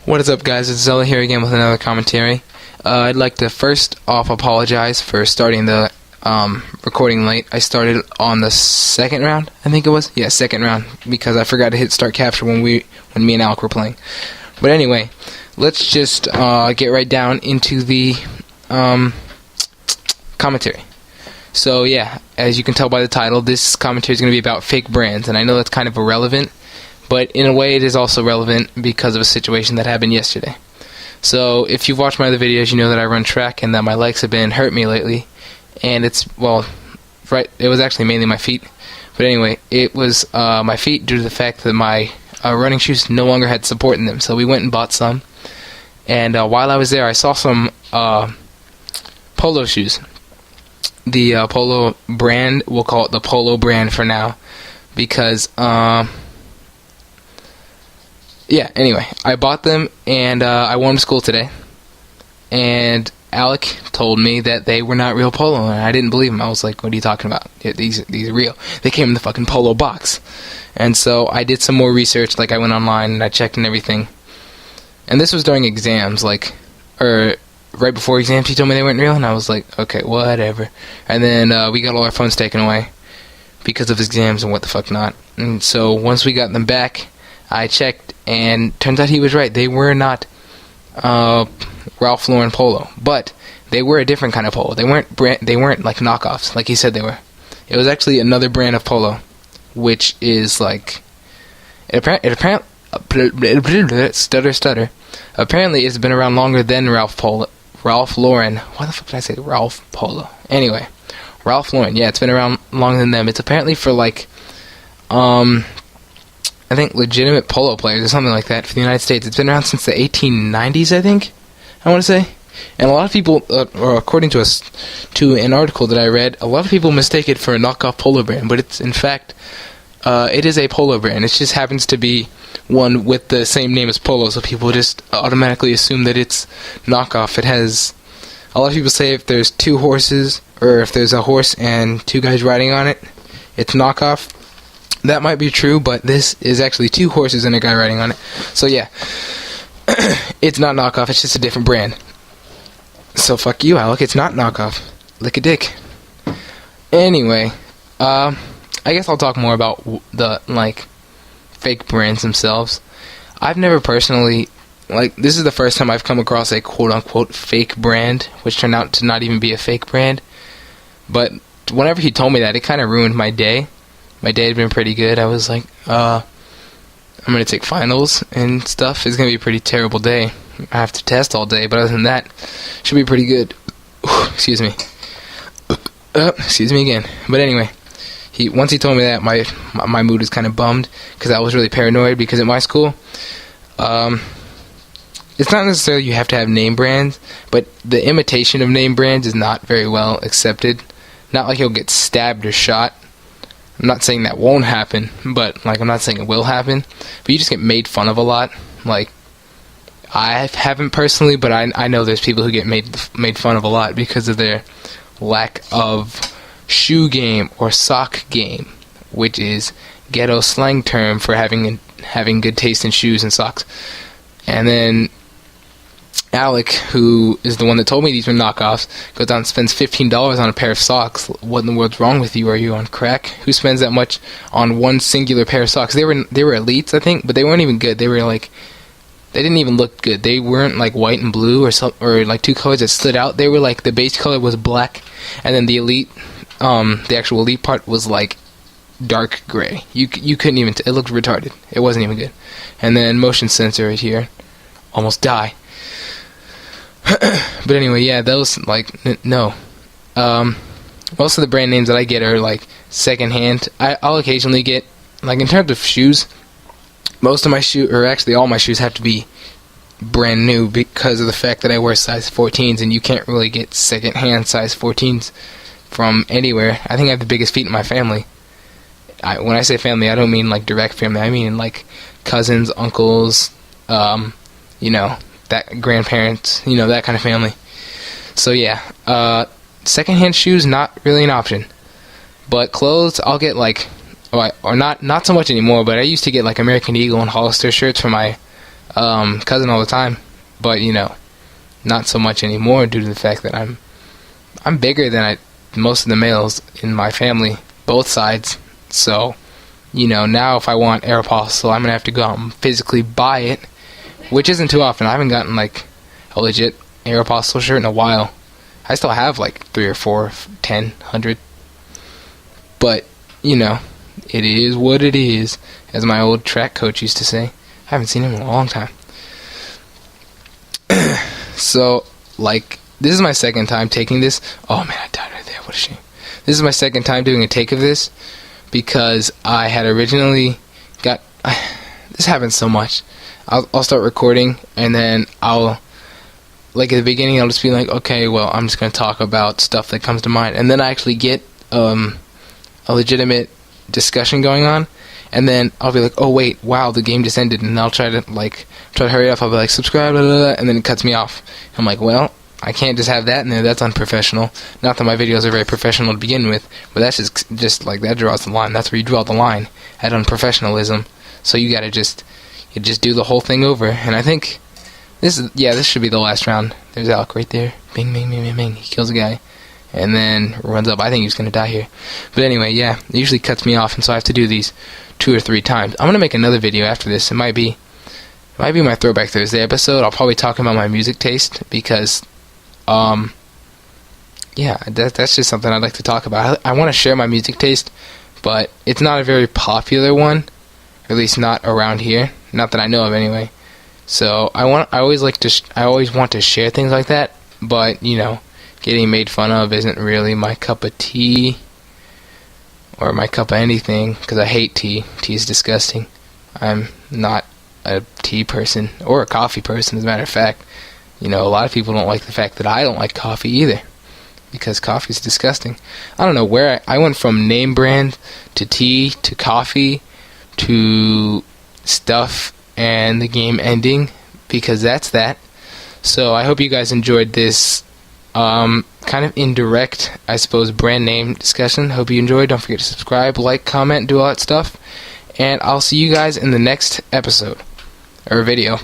What is up, guys? It's Zella here again with another commentary. I'd like to first off apologize for starting the recording late. I started on the second round, I think it was. Yeah, second round, because I forgot to hit start capture when me and Alec were playing. But anyway, let's just get right down into the commentary. So yeah, as you can tell by the title, this commentary is going to be about fake brands, and I know that's kind of irrelevant, but in a way it is also relevant because of a situation that happened yesterday. So if you've watched my other videos, you know that I run track and that my legs have been hurting me lately, and it was actually mainly my feet, but anyway, it was my feet due to the fact that my running shoes no longer had support in them. So we went and bought some, and while I was there I saw some polo shoes. The polo brand, we'll call it the polo brand for now, because yeah, anyway, I bought them, and I wore them to school today, and Alec told me that they were not real polo, and I didn't believe him. I was like, what are you talking about? Yeah, these are real. They came in the fucking polo box. And so I did some more research, like I went online and I checked and everything, and this was during exams, right before exams. He told me they weren't real, and I was like, okay, whatever. And then we got all our phones taken away because of exams and what the fuck not. And so once we got them back, I checked, and turns out he was right. They were not Ralph Lauren polo, but they were a different kind of polo. They weren't like knockoffs, like he said they were. It was actually another brand of polo, which is like stutter. Apparently, it's been around longer than Ralph Lauren. Why the fuck did I say Ralph Polo? Anyway, Ralph Lauren. Yeah, it's been around longer than them. It's apparently for like I think legitimate polo players or something like that for the United States. It's been around since the 1890s, I think, I want to say. And a lot of people, or according to an article that I read, a lot of people mistake it for a knockoff polo brand, but it's in fact, it is a polo brand. It just happens to be one with the same name as polo, so people just automatically assume that it's knockoff. It has, a lot of people say if there's two horses, or if there's a horse and two guys riding on it, it's knockoff. That might be true, but this is actually two horses and a guy riding on it. So yeah, it's not knockoff, it's just a different brand. So fuck you, Alec, it's not knockoff. Lick a dick. Anyway, I guess I'll talk more about the, fake brands themselves. I've never personally, this is the first time I've come across a quote-unquote fake brand, which turned out to not even be a fake brand. But whenever he told me that, it kind of ruined my day. My day had been pretty good. I was like, I'm going to take finals and stuff. It's going to be a pretty terrible day. I have to test all day, but other than that, should be pretty good. Excuse me. Excuse me again. But anyway, once he told me that, my mood was kind of bummed, because I was really paranoid, because at my school, it's not necessarily you have to have name brands, but the imitation of name brands is not very well accepted. Not like you'll get stabbed or shot. I'm not saying that won't happen, but I'm not saying it will happen, but you just get made fun of a lot. I haven't personally, but I know there's people who get made fun of a lot because of their lack of shoe game or sock game, which is ghetto slang term for having good taste in shoes and socks. And then Alec, who is the one that told me these were knockoffs, goes out and spends $15 on a pair of socks. What in the world's wrong with you? Are you on crack? Who spends that much on one singular pair of socks? They were elites, I think, but they weren't even good. They were they didn't even look good. They weren't white and blue or two colors that stood out. They were the base color was black, and then the elite, the actual elite part was dark gray. You couldn't even. It looked retarded. It wasn't even good. And then motion sensor right here, almost die. But anyway, yeah, those, no. Most of the brand names that I get are, secondhand. I'll occasionally get, in terms of shoes, most of my shoes, or actually all my shoes, have to be brand new because of the fact that I wear size 14s, and you can't really get secondhand size 14s from anywhere. I think I have the biggest feet in my family. When I say family, I don't mean, direct family. I mean, cousins, uncles, that grandparents, that kind of family. So yeah, secondhand shoes, not really an option. But clothes, I'll get or not so much anymore, but I used to get like American Eagle and Hollister shirts for my cousin all the time, but you know, not so much anymore due to the fact that I'm bigger than most of the males in my family, both sides. So, you know, now if I want Aeropostale, I'm gonna have to go out and physically buy it, which isn't too often. I haven't gotten like a legit Aeropostale shirt in a while. I still have like 3 or 4, 10, 100, but you know, it is what it is, as my old track coach used to say. I haven't seen him in a long time. So, like, this is my second time taking this. Oh man, I died right there. What a shame. This is my second time doing a take of this, because I had originally got... this happens so much. I'll start recording, and then I'll... like, at the beginning, I'll just be like, okay, well, I'm just going to talk about stuff that comes to mind. And then I actually get a legitimate discussion going on, and then I'll be like, oh wait, wow, the game just ended, and I'll try to hurry up. I'll be like, subscribe, blah, blah, blah, and then it cuts me off. I'm like, well, I can't just have that in there. That's unprofessional. Not that my videos are very professional to begin with, but that's just like, that draws the line. That's where you draw the line at unprofessionalism. So you gotta just do the whole thing over. And I think this should be the last round. There's Alec right there. Bing, bing, bing, bing, bing. He kills a guy and then runs up. I think he's gonna die here. But anyway, yeah, it usually cuts me off, and so I have to do these 2 or 3 times. I'm gonna make another video after this. It might be my Throwback Thursday episode. I'll probably talk about my music taste, because yeah, that's just something I'd like to talk about. I want to share my music taste, but it's not a very popular one, or at least not around here, not that I know of anyway. So I always want to share things like that, but you know, getting made fun of isn't really my cup of tea, or my cup of anything, because I hate tea. Tea is disgusting. I'm not a tea person, or a coffee person, as a matter of fact. You know, a lot of people don't like the fact that I don't like coffee either, because coffee is disgusting. I don't know where I went from name brand to tea to coffee to stuff and the game ending, because that's that. So I hope you guys enjoyed this kind of indirect, I suppose, brand name discussion. Hope you enjoyed. Don't forget to subscribe, like, comment, do all that stuff. And I'll see you guys in the next episode. Or video.